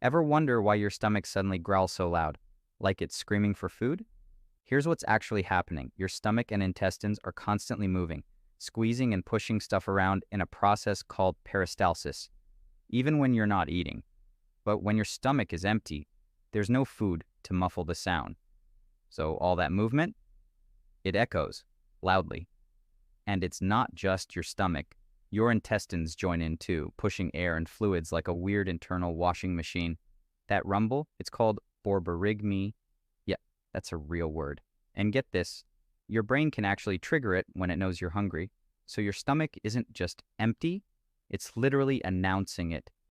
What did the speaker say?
Ever wonder why your stomach suddenly growls so loud, like it's screaming for food? Here's what's actually happening. Your stomach and intestines are constantly moving, squeezing and pushing stuff around in a process called peristalsis, even when you're not eating. But when your stomach is empty, there's no food to muffle the sound. So all that movement, it echoes loudly. And it's not just your stomach. Your intestines join in too, pushing air and fluids like a weird internal washing machine. That rumble, it's called borborygmi. Yeah, that's a real word. And get this, your brain can actually trigger it when it knows you're hungry. So your stomach isn't just empty, it's literally announcing it